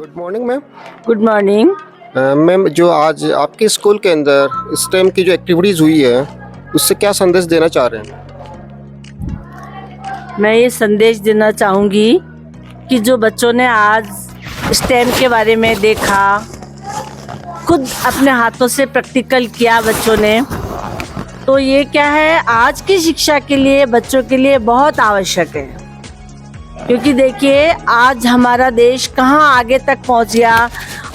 Good morning ma'am. Good morning. Ma'am, जो आज आपके स्कूल के अंदर स्टेम की जो एक्टिविटीज़ हुई है उससे क्या संदेश देना चाह रहे हैं? मैं ये संदेश देना चाहूँगी कि जो बच्चों ने आज स्टेम के बारे में देखा, खुद अपने हाथों से प्रैक्टिकल किया बच्चों ने, तो ये क्या है, आज की शिक्षा के लिए बच्चों के लिए बहुत आवश्यक है। क्योंकि देखिए आज हमारा देश कहाँ आगे तक पहुँच गया,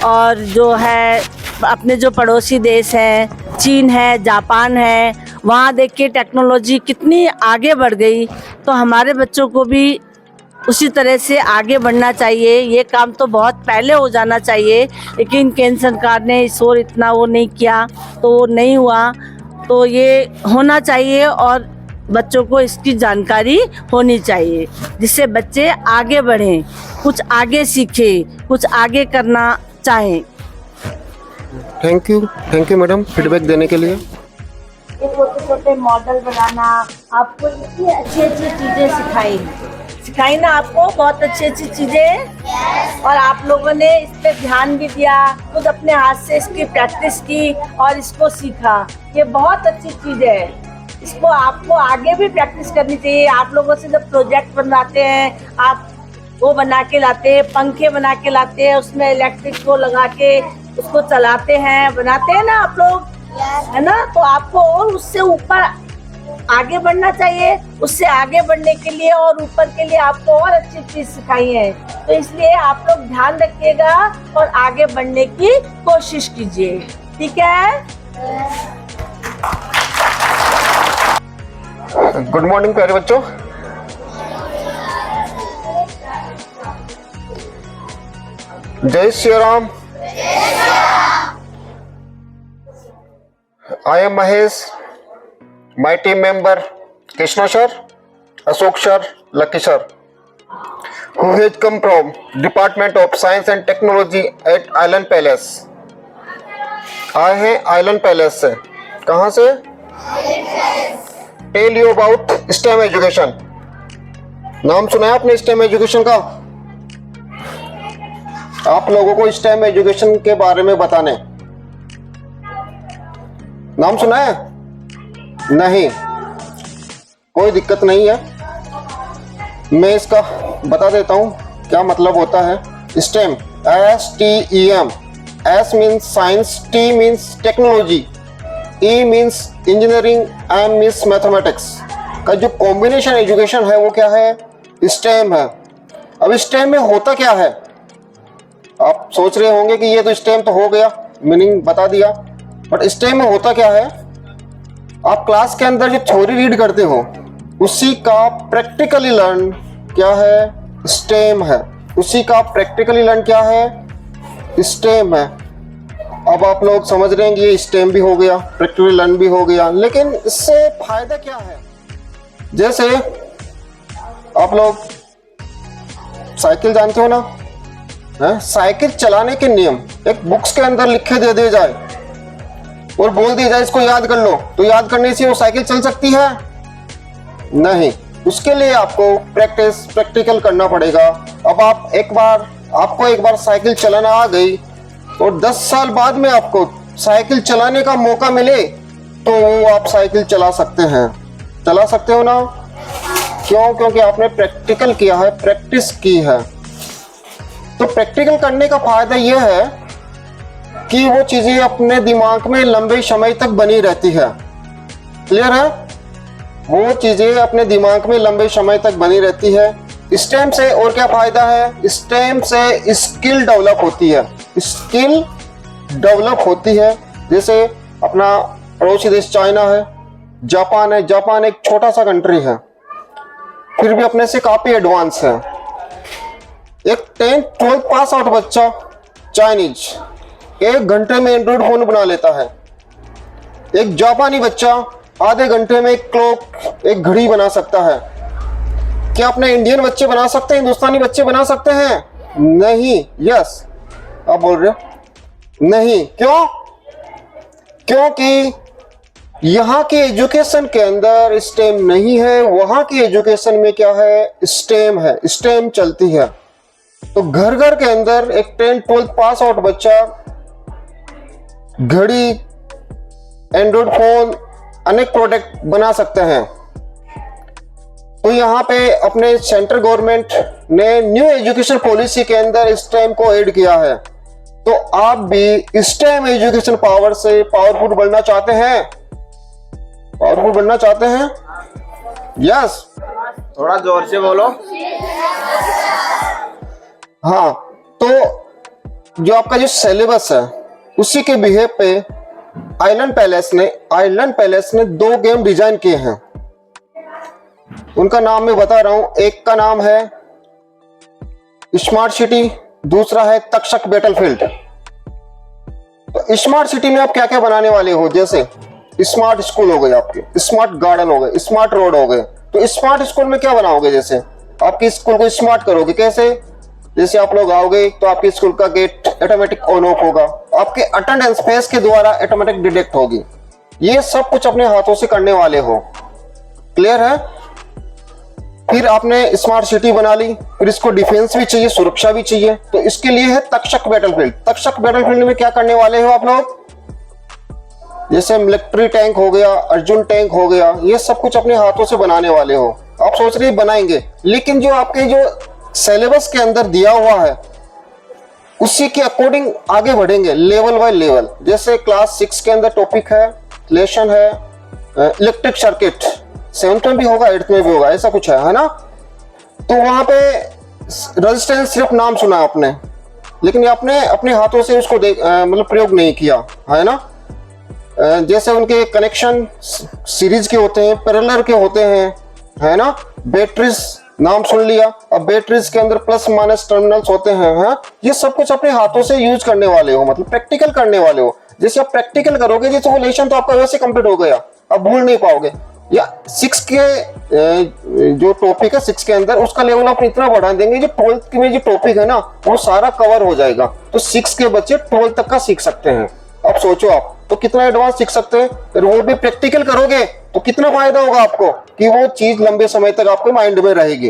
और जो है अपने जो पड़ोसी देश हैं, चीन है, जापान है, वहाँ देखिए टेक्नोलॉजी कितनी आगे बढ़ गई। तो हमारे बच्चों को भी उसी तरह से आगे बढ़ना चाहिए। ये काम तो बहुत पहले हो जाना चाहिए, लेकिन केंद्र सरकार ने इस ओर इतना वो नहीं किया, तो वो नहीं हुआ। तो ये होना चाहिए और बच्चों को इसकी जानकारी होनी चाहिए, जिससे बच्चे आगे बढ़ें, कुछ आगे सीखें, कुछ आगे करना चाहें। थैंक यू मैडम फीडबैक देने के लिए। ये छोटे छोटे मॉडल बनाना, आपको इतनी अच्छी अच्छी चीज़ें सिखाई ना, आपको बहुत अच्छी अच्छी चीज़ें। और आप लोगों ने इस पे ध्यान भी दिया, खुद अपने हाथ से इसकी प्रैक्टिस की और इसको सीखा। ये बहुत अच्छी चीज़ है, इसको आपको आगे भी प्रैक्टिस करनी चाहिए। आप लोगों से जब प्रोजेक्ट बनवाते हैं, आप वो बना के लाते हैं, पंखे बना के लाते हैं, उसमें इलेक्ट्रिक को लगा के उसको चलाते हैं, बनाते हैं ना आप लोग, है ना। तो आपको और उससे ऊपर आगे बढ़ना चाहिए। उससे आगे बढ़ने के लिए और ऊपर के लिए आपको और अच्छी चीज सिखाई है। तो इसलिए आप लोग ध्यान रखिएगा और आगे बढ़ने की कोशिश कीजिए, ठीक है। गुड मॉर्निंग प्यारे बच्चों। जय Shri Ram. I am Mahesh, my team member Krishna sir, Ashok sir, Lucky sir, who has come from Department of Science and Technology at Island Palace. आए हैं आइलैंड पैलेस से। कहाँ से? Tell you about STEM education. नाम सुना है आपने स्टेम एजुकेशन का? आप लोगों को स्टेम एजुकेशन के बारे में बताने, नाम सुना है? नहीं, कोई दिक्कत नहीं है, मैं इसका बता देता हूं क्या मतलब होता है। Stem, STEM, S means science, T means technology, E means engineering, M means mathematics का जो कॉम्बिनेशन एजुकेशन है वो क्या है? स्टेम है। अब स्टेम में होता क्या है? आप सोच रहे होंगे कि ये तो स्टेम तो हो गया, मीनिंग बता दिया, बट स्टेम में होता क्या है? आप क्लास के अंदर जो थ्योरी रीड करते हो उसी का प्रैक्टिकली लर्न क्या है? स्टेम है। उसी का प्रैक्टिकली लर्न क्या है? स्टेम है। अब आप लोग समझ रहे हैं कि ये स्टेम भी हो गया, प्रैक्टिकली लर्न भी हो गया, लेकिन इससे फायदा क्या है? जैसे आप लोग साइकिल जानते हो ना, है? साइकिल चलाने के नियम एक बुक्स के अंदर लिखे दे दिए जाए और बोल दिया जाए इसको याद कर लो, तो याद करने से वो साइकिल चल सकती है? नहीं, उसके लिए आपको प्रैक्टिकल करना पड़ेगा। अब आपको एक बार साइकिल चलाना आ गई और 10 साल बाद में आपको साइकिल चलाने का मौका मिले तो आप साइकिल चला सकते हैं। चला सकते हो ना? क्यों? क्योंकि आपने प्रैक्टिकल किया है, प्रैक्टिस की है। तो प्रैक्टिकल करने का फायदा यह है कि वो चीजें अपने दिमाग में लंबे समय तक बनी रहती है। क्लियर है? वो चीजें अपने दिमाग में लंबे समय तक बनी रहती है। स्टेम से और क्या फायदा है? स्टेम से स्किल डेवलप होती है। स्किल डेवलप होती है। जैसे अपना पड़ोसी देश चाइना है, जापान है। जापान एक छोटा सा कंट्री है, फिर भी अपने से काफी एडवांस है। एक 10th-12th पास आउट बच्चा चाइनीज 1 घंटे में एंड्रॉइड फोन बना लेता है। एक जापानी बच्चा आधे घंटे में एक क्लॉक, एक घड़ी बना सकता है। क्या अपने इंडियन बच्चे बना सकते हैं? हिंदुस्तानी बच्चे बना सकते हैं? नहीं। यस, आप बोल रहे हो नहीं। क्यों? क्योंकि यहाँ के एजुकेशन के अंदर स्टेम नहीं है। वहां की एजुकेशन में क्या है? स्टेम है, स्टेम चलती है। तो घर घर के अंदर एक 10th 12th पास आउट बच्चा घड़ी, एंड्रॉइड फोन, अनेक प्रोडक्ट बना सकते हैं। तो यहाँ पे अपने सेंट्रल गवर्नमेंट ने न्यू एजुकेशन पॉलिसी के अंदर स्टेम को ऐड किया है। तो आप भी स्टेम एजुकेशन पावर से पावरफुल बनना चाहते हैं? पावरफुल बनना चाहते हैं? यस, थोड़ा जोर से बोलो। हाँ, तो जो आपका जो सिलेबस है उसी के बिहेव पे आइलैंड पैलेस ने 2 गेम डिजाइन किए हैं। उनका नाम मैं बता रहा हूं। एक का नाम है स्मार्ट सिटी, दूसरा है तक्षक बैटलफील्ड। तो स्मार्ट सिटी में आप क्या क्या बनाने वाले हो? जैसे स्मार्ट स्कूल हो गए, आपके स्मार्ट गार्डन हो गए, स्मार्ट रोड हो गए। तो स्मार्ट स्कूल में क्या बनाओगे? जैसे आपकी स्कूल को स्मार्ट करोगे कैसे? जैसे आप लोग आओगे तो आपके स्कूल का गेट ऑटोमेटिक ऑन ऑफ होगा, आपके अटेंडेंस फेस के द्वारा ऑटोमेटिक डिटेक्ट होगी। ये सब कुछ अपने हाथों से करने वाले हो। क्लियर है? फिर आपने स्मार्ट सिटी बना ली, फिर इसको डिफेंस भी चाहिए, सुरक्षा भी चाहिए। तो इसके लिए है तक्षक बैटलफील्ड। तक्षक बैटलफील्ड में क्या करने वाले हो आप लोग? जैसे मिलिट्री टैंक हो गया, अर्जुन टैंक हो गया, ये सब कुछ अपने हाथों से बनाने वाले हो। आप सोच रहे बनाएंगे, लेकिन जो आपके जो सिलेबस के अंदर दिया हुआ है उसी के अकॉर्डिंग आगे बढ़ेंगे, लेवल बाय लेवल। जैसे क्लास 6 के अंदर टॉपिक है रिलेशन है इलेक्ट्रिक सर्किट, 7th में भी होगा, 8th में भी होगा, ऐसा कुछ है ना। तो वहां पे रेजिस्टेंस सिर्फ नाम सुना आपने, लेकिन आपने अपने हाथों से उसको मतलब प्रयोग नहीं किया है ना। जैसे उनके कनेक्शन सीरीज के होते हैं, पैरेलल के होते हैं, है ना। बैटरीज नाम सुन लिया, अब बैटरीज के अंदर प्लस माइनस टर्मिनल्स होते हैं। हाँ, ये सब कुछ अपने हाथों से यूज करने वाले हो, मतलब प्रैक्टिकल करने वाले हो। जैसे आप प्रैक्टिकल करोगे, जैसे वो लेशन तो आपका वैसे कंप्लीट हो गया, अब भूल नहीं पाओगे। या 6 के जो टॉपिक है 6 के अंदर, उसका लेवल आप इतना बढ़ा देंगे जो 12th में जो टॉपिक है ना वो सारा कवर हो जाएगा। तो 6 के बच्चे 12th तक का सीख सकते हैं। अब सोचो आप तो कितना एडवांस सीख सकते हैं। फिर वो भी प्रैक्टिकल करोगे तो कितना फायदा होगा आपको कि वो चीज लंबे समय तक आपके माइंड में रहेगी।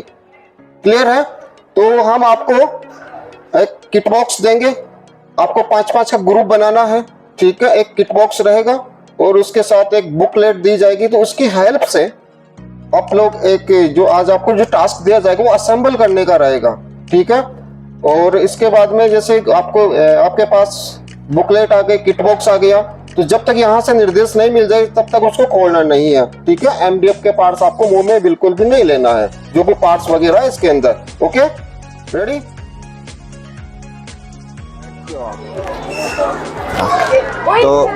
क्लियर है? तो हम आपको एक किट बॉक्स देंगे, आपको 5-5 का ग्रुप बनाना है, ठीक है। एक किट बॉक्स रहेगा और उसके साथ एक बुकलेट दी जाएगी। तो उसकी हेल्प से आप लोग एक जो आज आपको जो टास्क दिया जाएगा वो असेंबल करने का रहेगा, ठीक है। और इसके बाद में जैसे आपको आपके पास बुकलेट आ गई, किट बॉक्स आ गया, तो जब तक यहाँ से निर्देश नहीं मिल जाए तब तक उसको खोलना नहीं है, ठीक है। एमडीएफ के पार्ट्स आपको मुंह में बिल्कुल भी नहीं लेना है, जो भी पार्ट्स वगैरह है इसके अंदर। Okay, ready? तो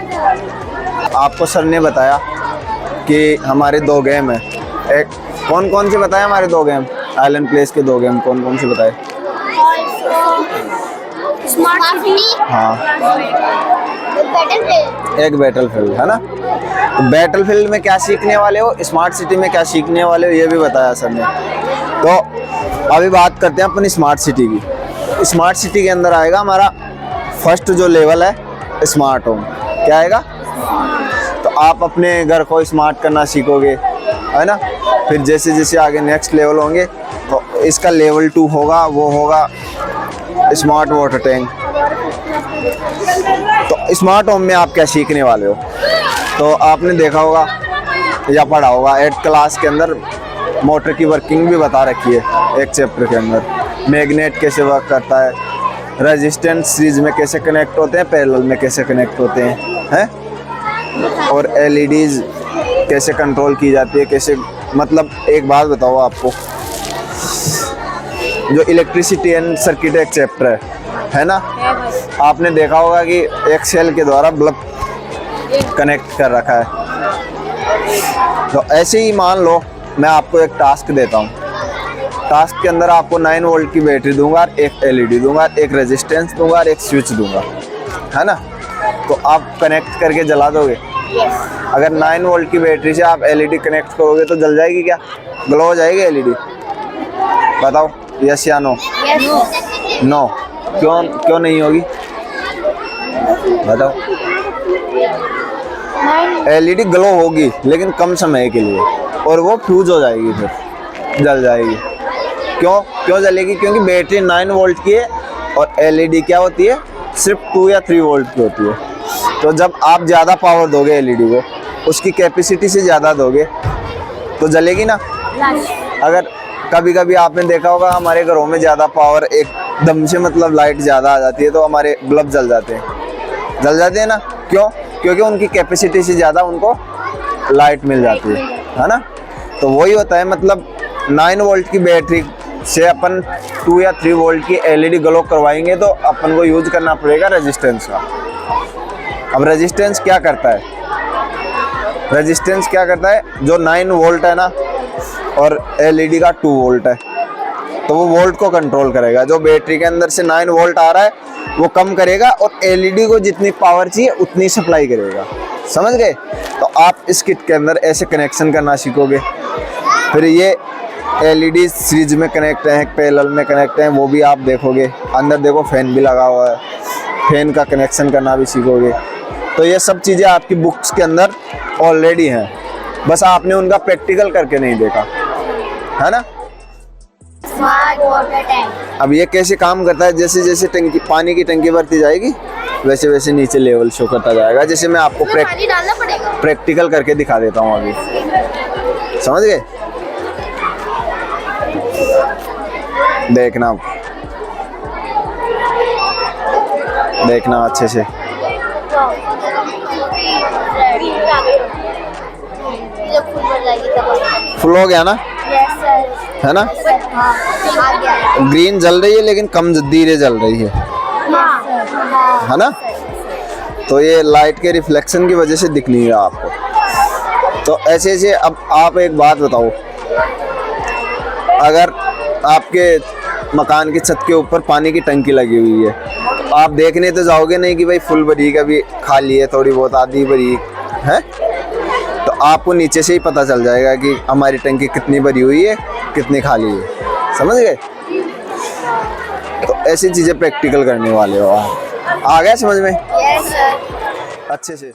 आपको सर ने बताया कि हमारे 2 गेम है। एक कौन कौन से बताए हमारे 2 गेम? आइलैंड प्लेस के 2 गेम कौन कौन से बताए? स्मार्ट सिटी, हाँ, बैटलफील्ड। एक बैटलफील्ड है ना। तो बैटलफील्ड में क्या सीखने वाले हो, स्मार्ट सिटी में क्या सीखने वाले हो, ये भी बताया सर ने। तो अभी बात करते हैं अपनी स्मार्ट सिटी की। स्मार्ट सिटी के अंदर आएगा हमारा फर्स्ट जो लेवल है स्मार्ट होम। क्या आएगा? तो आप अपने घर को स्मार्ट करना सीखोगे, है ना। फिर जैसे जैसे आगे नेक्स्ट लेवल होंगे तो इसका लेवल 2 होगा, वो होगा स्मार्ट वाटर टैंक। तो स्मार्ट होम में आप क्या सीखने वाले हो? तो आपने देखा होगा या पढ़ा होगा 8th क्लास के अंदर मोटर की वर्किंग भी बता रखी है एक चैप्टर के अंदर। मैग्नेट कैसे वर्क करता है, रेजिस्टेंस सीरीज में कैसे कनेक्ट होते हैं, पैरेलल में कैसे कनेक्ट होते हैं, और एलईडीज कैसे कंट्रोल की जाती है, कैसे। मतलब एक बात बताओ आपको, जो इलेक्ट्रिसिटी एंड सर्किट एक चैप्टर है ना, आपने देखा होगा कि एक सेल के द्वारा बल्ब कनेक्ट कर रखा है। तो ऐसे ही मान लो मैं आपको एक टास्क देता हूँ। टास्क के अंदर आपको 9 वोल्ट की बैटरी दूंगा, एक एलईडी दूंगा, एक रेजिस्टेंस दूंगा और एक स्विच दूंगा, है ना। तो आप कनेक्ट करके जला दोगे? अगर 9 वोल्ट की बैटरी से आप एलईडी कनेक्ट करोगे तो जल जाएगी क्या? ग्लो हो जाएगी एलईडी? बताओ, यस या नो? नो। क्यों नहीं होगी बताओ? एलईडी ग्लो होगी लेकिन कम समय के लिए, और वो फ्यूज हो जाएगी, फिर जल जाएगी। क्यों जलेगी? क्योंकि बैटरी 9 वोल्ट की है और एलईडी क्या होती है, सिर्फ 2 या 3 वोल्ट की होती है। तो जब आप ज़्यादा पावर दोगे एलईडी को, उसकी कैपेसिटी से ज़्यादा दोगे तो जलेगी ना। अगर कभी कभी आपने देखा होगा हमारे घरों में ज़्यादा पावर एकदम से मतलब लाइट ज़्यादा आ जाती है तो हमारे बल्ब जल जाते हैं ना। क्यों? क्योंकि उनकी कैपेसिटी से ज़्यादा उनको लाइट मिल जाती है ना। तो वही होता है, मतलब 9 वोल्ट की बैटरी से अपन 2 या 3 वोल्ट की एलईडी ग्लो करवाएंगे तो अपन को यूज करना पड़ेगा रेजिस्टेंस का। अब रेजिस्टेंस क्या करता है? रेजिस्टेंस क्या करता है, जो 9 वोल्ट है ना और एलईडी का 2 वोल्ट है, तो वो वोल्ट को कंट्रोल करेगा। जो बैटरी के अंदर से 9 वोल्ट आ रहा है वो कम करेगा और एलईडी को जितनी पावर चाहिए उतनी सप्लाई करेगा। समझ गए? तो आप इस किट के अंदर ऐसे कनेक्शन करना सीखोगे। फिर ये एलईडी सीरीज में कनेक्ट है, पैरेलल में कनेक्ट है, वो भी आप देखोगे। अंदर देखो फैन भी लगा हुआ है, फैन का कनेक्शन करना भी सीखोगे। तो ये सब चीज़ें आपकी बुक्स के अंदर ऑलरेडी हैं, बस आपने उनका प्रैक्टिकल करके नहीं देखा, है ना। Smart water tank. अब ये कैसे काम करता है, जैसे जैसे टंकी, पानी की टंकी भरती जाएगी वैसे वैसे नीचे लेवल शो करता जाएगा। जैसे मैं आपको पानी डालना पड़ेगा। प्रैक्टिकल करके दिखा देता हूँ अभी, समझ गए? देखना अच्छे से। फुल हो गया ना, है ना। ग्रीन जल रही है लेकिन कम धीरे जल रही है ना। तो ये लाइट के रिफ्लेक्शन की वजह से दिख नहीं रहा आपको। तो ऐसे ऐसे। अब आप एक बात बताओ, अगर आपके मकान की छत के ऊपर पानी की टंकी लगी हुई है, आप देखने तो जाओगे नहीं कि भाई फुल भरी कभी खाली है, थोड़ी बहुत आधी भरी है। तो आपको नीचे से ही पता चल जाएगा कि हमारी टंकी कितनी भरी हुई है, कितनी खाली है। समझ गए? तो ऐसी चीज़ें प्रैक्टिकल करने वाले हो आप। आ गया समझ में? Yes sir. अच्छे से।